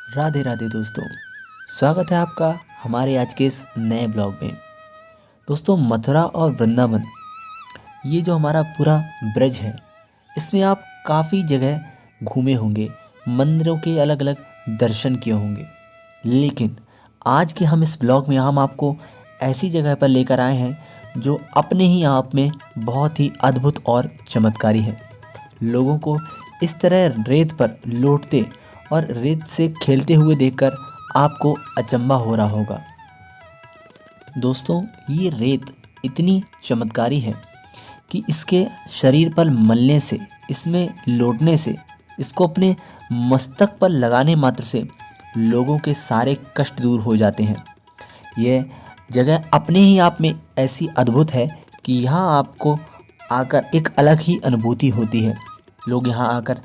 राधे राधे दोस्तों। स्वागत है आपका हमारे आज के इस नए ब्लॉग में। दोस्तों, मथुरा और वृंदावन ये जो हमारा पूरा ब्रज है, इसमें आप काफ़ी जगह घूमे होंगे, मंदिरों के अलग अलग दर्शन किए होंगे। लेकिन आज के हम इस ब्लॉग में हम आपको ऐसी जगह पर लेकर आए हैं जो अपने ही आप में बहुत ही अद्भुत और चमत्कारी है। लोगों को इस तरह रेत पर लौटते और रेत से खेलते हुए देखकर आपको अचंभा हो रहा होगा। दोस्तों, ये रेत इतनी चमत्कारी है कि इसके शरीर पर मलने से, इसमें लौटने से, इसको अपने मस्तक पर लगाने मात्र से लोगों के सारे कष्ट दूर हो जाते हैं। यह जगह अपने ही आप में ऐसी अद्भुत है कि यहाँ आपको आकर एक अलग ही अनुभूति होती है। लोग यहाँ आकर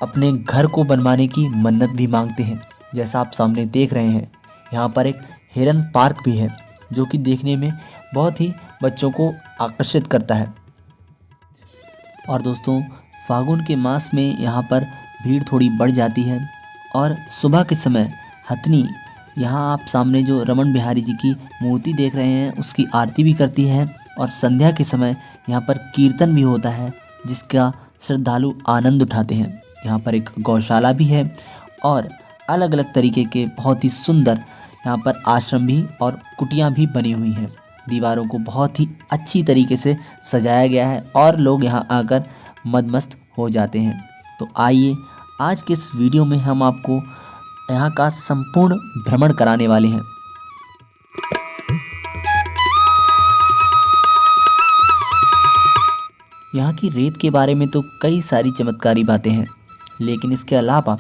अपने घर को बनवाने की मन्नत भी मांगते हैं। जैसा आप सामने देख रहे हैं, यहाँ पर एक हिरन पार्क भी है जो कि देखने में बहुत ही बच्चों को आकर्षित करता है। और दोस्तों, फागुन के मास में यहाँ पर भीड़ थोड़ी बढ़ जाती है और सुबह के समय हथनी यहाँ आप सामने जो रमन बिहारी जी की मूर्ति देख रहे हैं उसकी आरती भी करती है। और संध्या के समय यहाँ पर कीर्तन भी होता है जिसका श्रद्धालु आनंद उठाते हैं। यहाँ पर एक गौशाला भी है और अलग अलग तरीके के बहुत ही सुंदर यहाँ पर आश्रम भी और कुटियाँ भी बनी हुई हैं। दीवारों को बहुत ही अच्छी तरीके से सजाया गया है और लोग यहाँ आकर मदमस्त हो जाते हैं। तो आइए, आज के इस वीडियो में हम आपको यहाँ का संपूर्ण भ्रमण कराने वाले हैं। यहाँ की रेत के बारे में तो कई सारी चमत्कारी बातें हैं, लेकिन इसके अलावा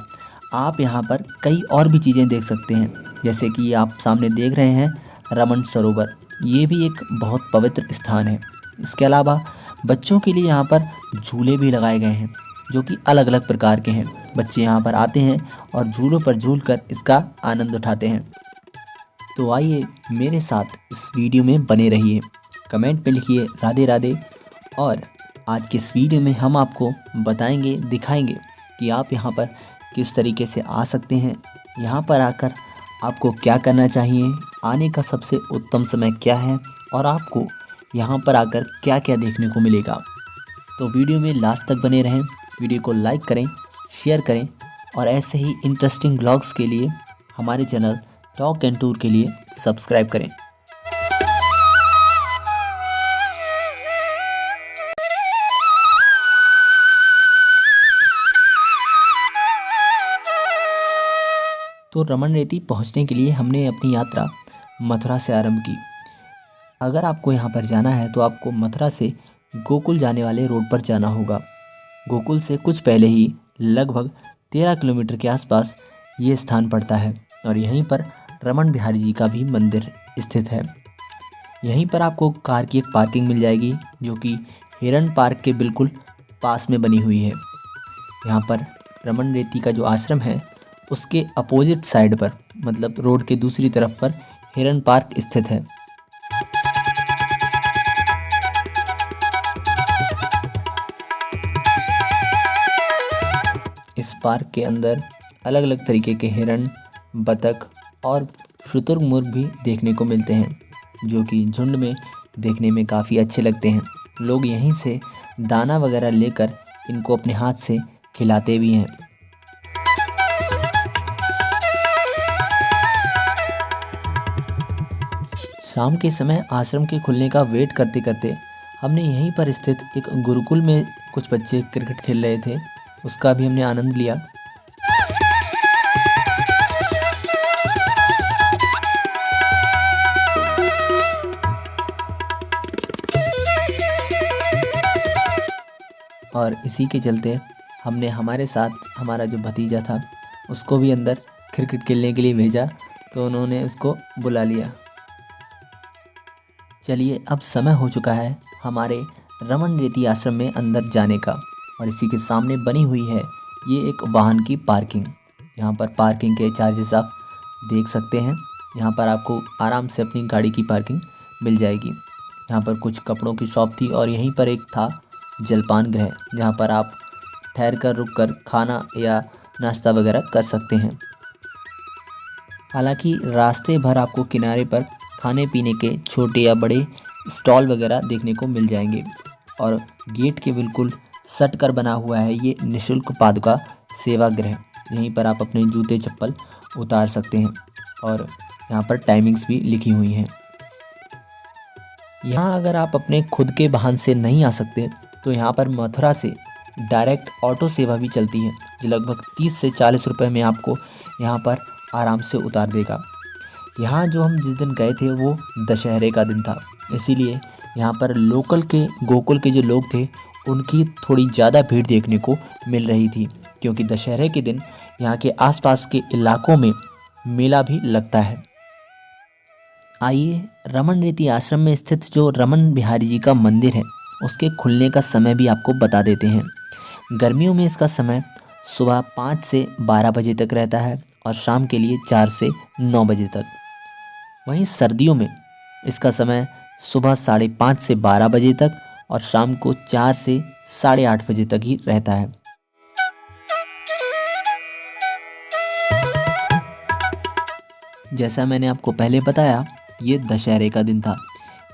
आप यहाँ पर कई और भी चीज़ें देख सकते हैं। जैसे कि आप सामने देख रहे हैं रमन सरोवर, ये भी एक बहुत पवित्र स्थान है। इसके अलावा बच्चों के लिए यहाँ पर झूले भी लगाए गए हैं जो कि अलग अलग प्रकार के हैं। बच्चे यहाँ पर आते हैं और झूलों पर झूलकर इसका आनंद उठाते हैं। तो आइए मेरे साथ इस वीडियो में बने रहिए। कमेंट में लिखिए राधे राधे। और आज के इस वीडियो में हम आपको बताएंगे, दिखाएंगे कि आप यहाँ पर किस तरीके से आ सकते हैं, यहाँ पर आकर आपको क्या करना चाहिए, आने का सबसे उत्तम समय क्या है और आपको यहाँ पर आकर क्या क्या देखने को मिलेगा। तो वीडियो में लास्ट तक बने रहें, वीडियो को लाइक करें, शेयर करें और ऐसे ही इंटरेस्टिंग ब्लॉग्स के लिए हमारे चैनल टॉक एंड टूर के लिए सब्सक्राइब करें। तो रमन रेती पहुंचने के लिए हमने अपनी यात्रा मथुरा से आरंभ की। अगर आपको यहाँ पर जाना है तो आपको मथुरा से गोकुल जाने वाले रोड पर जाना होगा। गोकुल से कुछ पहले ही लगभग 13 किलोमीटर के आसपास ये स्थान पड़ता है और यहीं पर रमन बिहारी जी का भी मंदिर स्थित है। यहीं पर आपको कार की एक पार्किंग मिल जाएगी जो कि हिरन पार्क के बिल्कुल पास में बनी हुई है। यहाँ पर रमन रेती का जो आश्रम है उसके अपोजिट साइड पर, मतलब रोड के दूसरी तरफ पर हिरन पार्क स्थित है। इस पार्क के अंदर अलग अलग तरीके के हिरन, बतख और शुतुरमुर्ग भी देखने को मिलते हैं जो कि झुंड में देखने में काफ़ी अच्छे लगते हैं। लोग यहीं से दाना वगैरह लेकर इनको अपने हाथ से खिलाते भी हैं। शाम के समय आश्रम के खुलने का वेट करते करते हमने यहीं पर स्थित एक गुरुकुल में कुछ बच्चे क्रिकेट खेल रहे थे, उसका भी हमने आनंद लिया। और इसी के चलते हमने हमारे साथ हमारा जो भतीजा था उसको भी अंदर क्रिकेट खेलने के लिए भेजा, तो उन्होंने उसको बुला लिया। चलिए, अब समय हो चुका है हमारे रमन रेती आश्रम में अंदर जाने का। और इसी के सामने बनी हुई है ये एक वाहन की पार्किंग। यहाँ पर पार्किंग के चार्जेस आप देख सकते हैं। यहाँ पर आपको आराम से अपनी गाड़ी की पार्किंग मिल जाएगी। यहाँ पर कुछ कपड़ों की शॉप थी और यहीं पर एक था जलपान गृह जहाँ पर आप ठहर कर रुक कर खाना या नाश्ता वगैरह कर सकते हैं। हालांकि रास्ते भर आपको किनारे पर खाने पीने के छोटे या बड़े स्टॉल वगैरह देखने को मिल जाएंगे। और गेट के बिल्कुल सट कर बना हुआ है ये निःशुल्क पादुका सेवागृह। यहीं पर आप अपने जूते चप्पल उतार सकते हैं और यहाँ पर टाइमिंग्स भी लिखी हुई हैं। यहाँ अगर आप अपने खुद के वाहन से नहीं आ सकते तो यहाँ पर मथुरा से डायरेक्ट ऑटो सेवा भी चलती है, जो लगभग 30 से 40 रुपए में आपको यहाँ पर आराम से उतार देगा। यहाँ जो हम जिस दिन गए थे वो दशहरे का दिन था, इसीलिए यहाँ पर लोकल के गोकुल के जो लोग थे उनकी थोड़ी ज़्यादा भीड़ देखने को मिल रही थी, क्योंकि दशहरे के दिन यहाँ के आसपास के इलाकों में मेला भी लगता है। आइए रमन रेती आश्रम में स्थित जो रमन बिहारी जी का मंदिर है उसके खुलने का समय भी आपको बता देते हैं। गर्मियों में इसका समय सुबह 5 से 12 बजे तक रहता है और शाम के लिए 4 से 9 बजे तक। वहीं सर्दियों में इसका समय सुबह 5:30 से 12 बजे तक और शाम को 4 से 8:30 बजे तक ही रहता है। जैसा मैंने आपको पहले बताया, ये दशहरे का दिन था,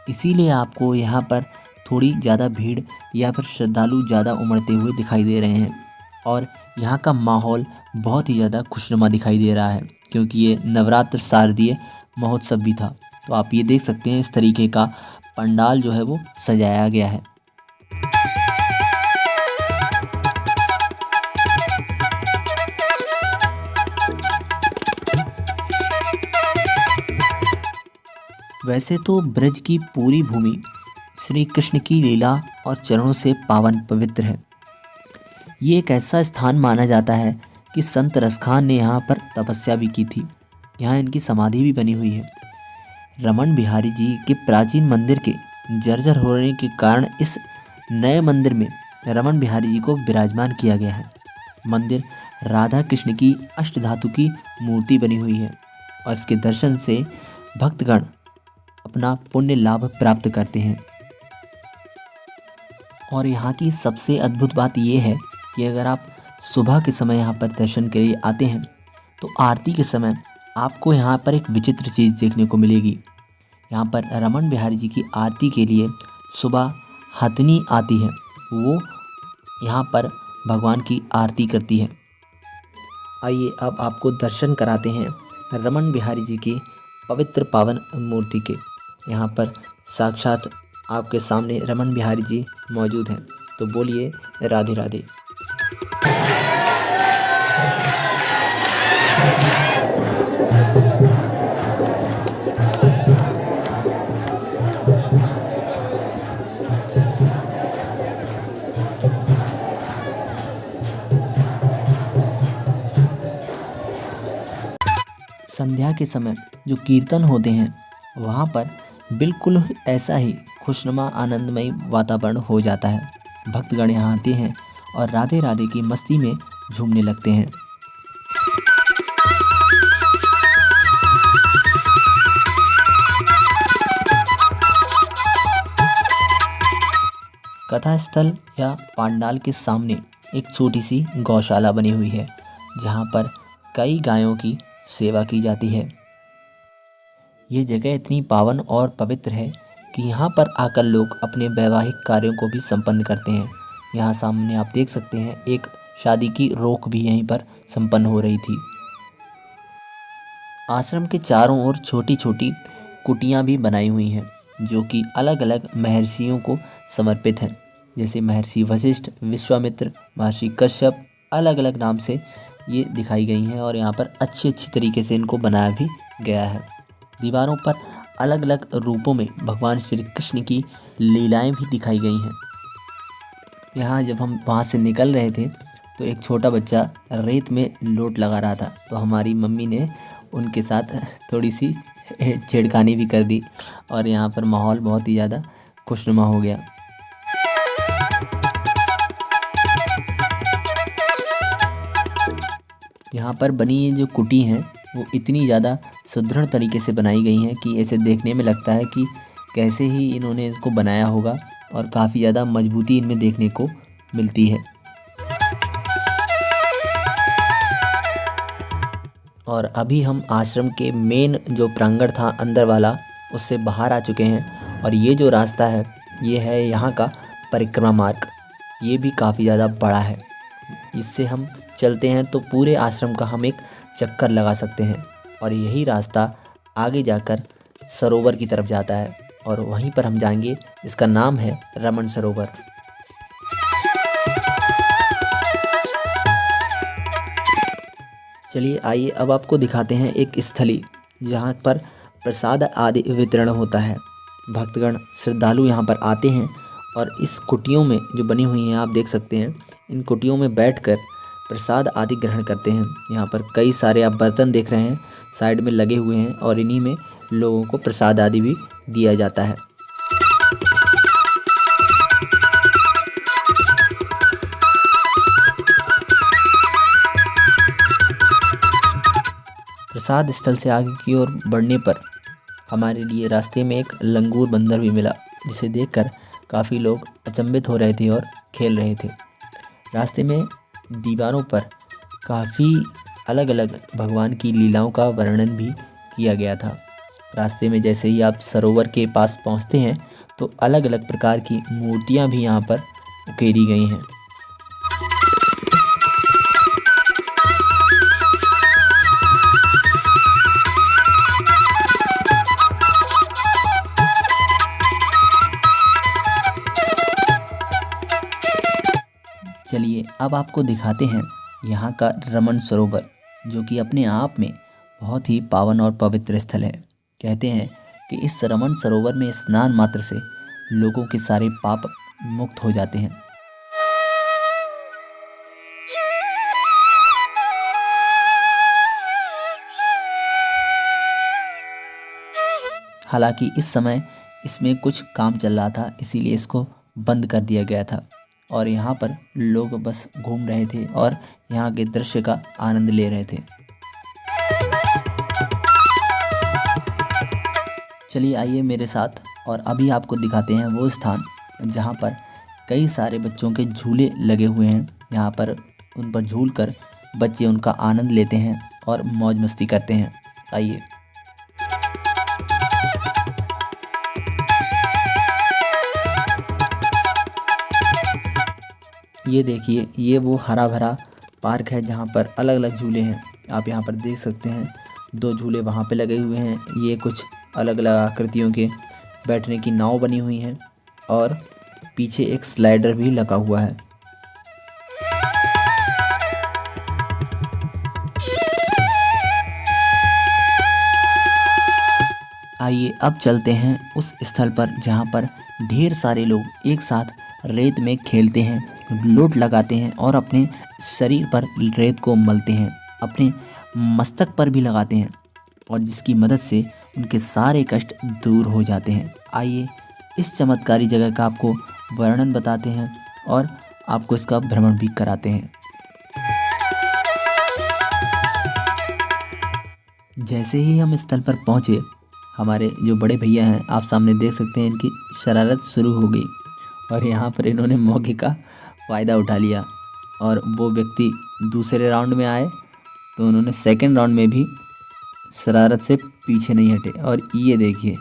इसीलिए आपको यहाँ पर थोड़ी ज़्यादा भीड़ या फिर श्रद्धालु ज़्यादा उमड़ते हुए दिखाई दे रहे हैं। और यहाँ का माहौल बहुत ही ज़्यादा खुशनुमा दिखाई दे रहा है, क्योंकि ये नवरात्र शारदीय महोत्सव भी था। तो आप ये देख सकते हैं इस तरीके का पंडाल जो है वो सजाया गया है। वैसे तो ब्रज की पूरी भूमि श्री कृष्ण की लीला और चरणों से पावन पवित्र है। ये एक ऐसा स्थान माना जाता है कि संत रसखान ने यहाँ पर तपस्या भी की थी। यहाँ इनकी समाधि भी बनी हुई है। रमन बिहारी जी के प्राचीन मंदिर के जर्जर होने के कारण इस नए मंदिर में रमन बिहारी जी को विराजमान किया गया है। मंदिर राधा कृष्ण की अष्टधातु की मूर्ति बनी हुई है और इसके दर्शन से भक्तगण अपना पुण्य लाभ प्राप्त करते हैं। और यहाँ की सबसे अद्भुत बात यह है कि अगर आप सुबह के समय यहाँ पर दर्शन के लिए आते हैं तो आरती के समय आपको यहाँ पर एक विचित्र चीज़ देखने को मिलेगी। यहाँ पर रमन बिहारी जी की आरती के लिए सुबह हथनी आती है, वो यहाँ पर भगवान की आरती करती है। आइए अब आपको दर्शन कराते हैं रमन बिहारी जी की पवित्र पावन मूर्ति के। यहाँ पर साक्षात आपके सामने रमन बिहारी जी मौजूद हैं। तो बोलिए राधे राधे। संध्या के समय जो कीर्तन होते हैं वहाँ पर बिल्कुल ऐसा ही खुशनुमा आनंदमय वातावरण हो जाता है। भक्तगण यहाँ आते हैं और राधे राधे की मस्ती में झूमने लगते हैं। कथा स्थल या पंडाल के सामने एक छोटी सी गौशाला बनी हुई है, जहाँ पर कई गायों की सेवा की जाती है। ये जगह इतनी पावन और पवित्र है कि यहाँ पर आकर लोग अपने वैवाहिक कार्यों को भी संपन्न करते हैं। यहाँ सामने आप देख सकते हैं एक शादी की रोक भी यहीं पर संपन्न हो रही थी। आश्रम के चारों ओर छोटी छोटी कुटियाँ भी बनाई हुई हैं, जो कि अलग अलग महर्षियों को समर्पित हैं, जैसे महर्षि वशिष्ठ, विश्वामित्र, महर्षि कश्यप, अलग अलग नाम से ये दिखाई गई हैं। और यहाँ पर अच्छी तरीके से इनको बनाया भी गया है। दीवारों पर अलग अलग रूपों में भगवान श्री कृष्ण की लीलाएं भी दिखाई गई हैं। यहाँ जब हम वहाँ से निकल रहे थे तो एक छोटा बच्चा रेत में लोट लगा रहा था, तो हमारी मम्मी ने उनके साथ थोड़ी सी छेड़खानी भी कर दी और यहाँ पर माहौल बहुत ही ज़्यादा खुशनुमा हो गया। यहाँ पर बनी ये जो कुटी हैं वो इतनी ज़्यादा सुदृढ़ तरीके से बनाई गई हैं कि ऐसे देखने में लगता है कि कैसे ही इन्होंने इसको बनाया होगा, और काफ़ी ज़्यादा मजबूती इनमें देखने को मिलती है। और अभी हम आश्रम के मेन जो प्रांगण था अंदर वाला, उससे बाहर आ चुके हैं। और ये जो रास्ता है ये है यहाँ का परिक्रमा मार्ग। ये भी काफ़ी ज़्यादा बड़ा है। इससे हम चलते हैं तो पूरे आश्रम का हम एक चक्कर लगा सकते हैं। और यही रास्ता आगे जाकर सरोवर की तरफ जाता है और वहीं पर हम जाएंगे, जिसका नाम है रमन सरोवर। चलिए आइए अब आपको दिखाते हैं एक स्थली जहाँ पर प्रसाद आदि वितरण होता है। भक्तगण श्रद्धालु यहाँ पर आते हैं और इस कुटियों में जो बनी हुई हैं आप देख सकते हैं, इन कुटियों में बैठकर प्रसाद आदि ग्रहण करते हैं। यहाँ पर कई सारे आप बर्तन देख रहे हैं साइड में लगे हुए हैं और इन्हीं में लोगों को प्रसाद आदि भी दिया जाता है। प्रसाद स्थल से आगे की ओर बढ़ने पर हमारे लिए रास्ते में एक लंगूर बंदर भी मिला, जिसे देखकर काफ़ी लोग अचंभित हो रहे थे और खेल रहे थे। रास्ते में दीवारों पर काफ़ी अलग अलग भगवान की लीलाओं का वर्णन भी किया गया था। रास्ते में जैसे ही आप सरोवर के पास पहुंचते हैं तो अलग अलग प्रकार की मूर्तियां भी यहाँ पर उकेरी गई हैं। चलिए अब आपको दिखाते हैं यहाँ का रमन सरोवर, जो कि अपने आप में बहुत ही पावन और पवित्र स्थल है। कहते हैं कि इस रमन सरोवर में स्नान मात्र से लोगों के सारे पाप मुक्त हो जाते हैं। हालांकि इस समय इसमें कुछ काम चल रहा था, इसीलिए इसको बंद कर दिया गया था और यहाँ पर लोग बस घूम रहे थे और यहाँ के दृश्य का आनंद ले रहे थे। चलिए आइए मेरे साथ और अभी आपको दिखाते हैं वो स्थान जहाँ पर कई सारे बच्चों के झूले लगे हुए हैं। यहाँ पर उन पर झूल कर बच्चे उनका आनंद लेते हैं और मौज मस्ती करते हैं। आइए। ये देखिए, ये वो हरा भरा पार्क है जहाँ पर अलग अलग झूले हैं। आप यहाँ पर देख सकते हैं 2 झूले वहाँ पे लगे हुए हैं। ये कुछ अलग अलग आकृतियों के बैठने की नाव बनी हुई हैं और पीछे एक स्लाइडर भी लगा हुआ है। आइए अब चलते हैं उस स्थल पर जहाँ पर ढेर सारे लोग एक साथ रेत में खेलते हैं, लोट लगाते हैं और अपने शरीर पर रेत को मलते हैं, अपने मस्तक पर भी लगाते हैं और जिसकी मदद से उनके सारे कष्ट दूर हो जाते हैं। आइए इस चमत्कारी जगह का आपको वर्णन बताते हैं और आपको इसका भ्रमण भी कराते हैं। जैसे ही हम स्थल पर पहुँचे, हमारे जो बड़े भैया हैं आप सामने देख सकते हैं, इनकी शरारत शुरू हो गई और यहाँ पर इन्होंने मौके का फ़ायदा उठा लिया और वो व्यक्ति दूसरे राउंड में आए तो उन्होंने सेकंड राउंड में भी शरारत से पीछे नहीं हटे। और ये देखिए,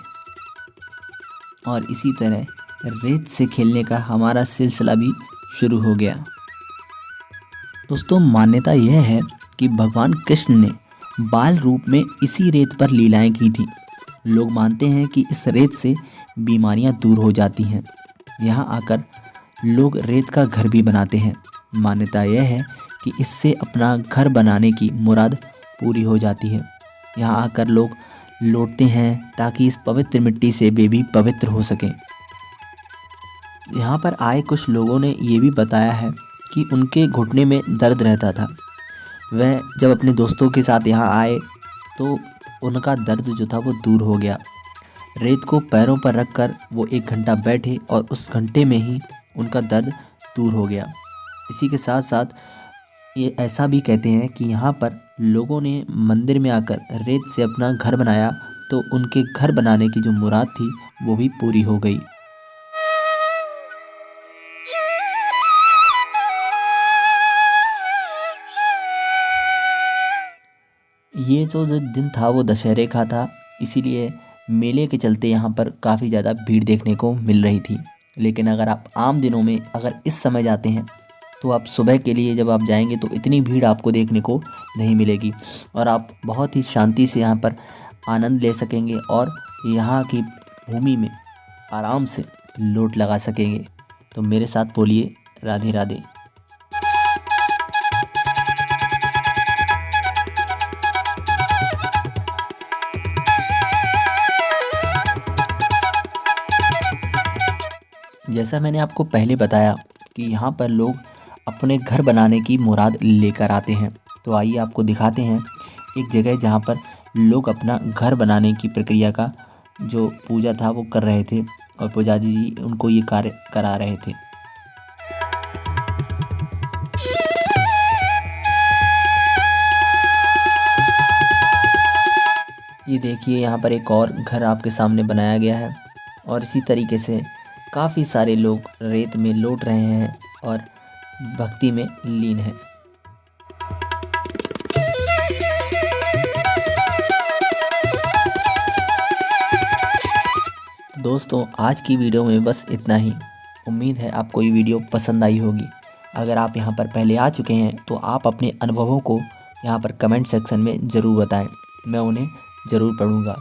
और इसी तरह रेत से खेलने का हमारा सिलसिला भी शुरू हो गया। दोस्तों, मान्यता यह है कि भगवान कृष्ण ने बाल रूप में इसी रेत पर लीलाएं की थी। लोग मानते हैं कि इस रेत से बीमारियां दूर हो जाती हैं। यहाँ आकर लोग रेत का घर भी बनाते हैं। मान्यता यह है कि इससे अपना घर बनाने की मुराद पूरी हो जाती है। यहाँ आकर लोग लौटते हैं ताकि इस पवित्र मिट्टी से वे भी पवित्र हो सकें। यहाँ पर आए कुछ लोगों ने ये भी बताया है कि उनके घुटने में दर्द रहता था। वह जब अपने दोस्तों के साथ यहाँ आए तो उनका दर्द जो था वो दूर हो गया। रेत को पैरों पर रखकर वो 1 घंटा बैठे और उस घंटे में ही उनका दर्द दूर हो गया। इसी के साथ साथ ये ऐसा भी कहते हैं कि यहाँ पर लोगों ने मंदिर में आकर रेत से अपना घर बनाया तो उनके घर बनाने की जो मुराद थी वो भी पूरी हो गई। ये जो दिन था वो दशहरे का था, इसीलिए मेले के चलते यहाँ पर काफ़ी ज़्यादा भीड़ देखने को मिल रही थी। लेकिन अगर आप आम दिनों में अगर इस समय जाते हैं तो आप सुबह के लिए जब आप जाएंगे तो इतनी भीड़ आपको देखने को नहीं मिलेगी और आप बहुत ही शांति से यहाँ पर आनंद ले सकेंगे और यहाँ की भूमि में आराम से लोट लगा सकेंगे। तो मेरे साथ बोलिए राधे राधे। जैसा मैंने आपको पहले बताया कि यहाँ पर लोग अपने घर बनाने की मुराद लेकर आते हैं, तो आइए आपको दिखाते हैं एक जगह जहाँ पर लोग अपना घर बनाने की प्रक्रिया का जो पूजा था वो कर रहे थे और पुजारी जी उनको ये कार्य करा रहे थे। ये देखिए यहाँ पर एक और घर आपके सामने बनाया गया है और इसी तरीके से काफ़ी सारे लोग रेत में लौट रहे हैं और भक्ति में लीन हैं। दोस्तों आज की वीडियो में बस इतना ही। उम्मीद है आपको ये वीडियो पसंद आई होगी। अगर आप यहाँ पर पहले आ चुके हैं तो आप अपने अनुभवों को यहाँ पर कमेंट सेक्शन में ज़रूर बताएं, मैं उन्हें ज़रूर पढ़ूँगा।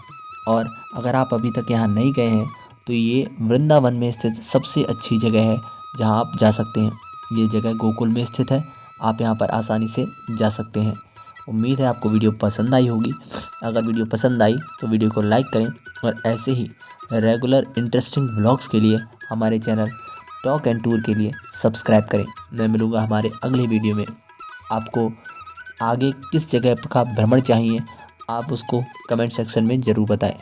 और अगर आप अभी तक यहाँ नहीं गए हैं तो ये वृंदावन में स्थित सबसे अच्छी जगह है जहाँ आप जा सकते हैं। ये जगह गोकुल में स्थित है, आप यहाँ पर आसानी से जा सकते हैं। उम्मीद है आपको वीडियो पसंद आई होगी। अगर वीडियो पसंद आई तो वीडियो को लाइक करें और ऐसे ही रेगुलर इंटरेस्टिंग व्लॉग्स के लिए हमारे चैनल टॉक एंड टूर के लिए सब्सक्राइब करें। मैं मिलूँगा हमारे अगले वीडियो में। आपको आगे किस जगह का भ्रमण चाहिए आप उसको कमेंट सेक्शन में ज़रूर बताएं।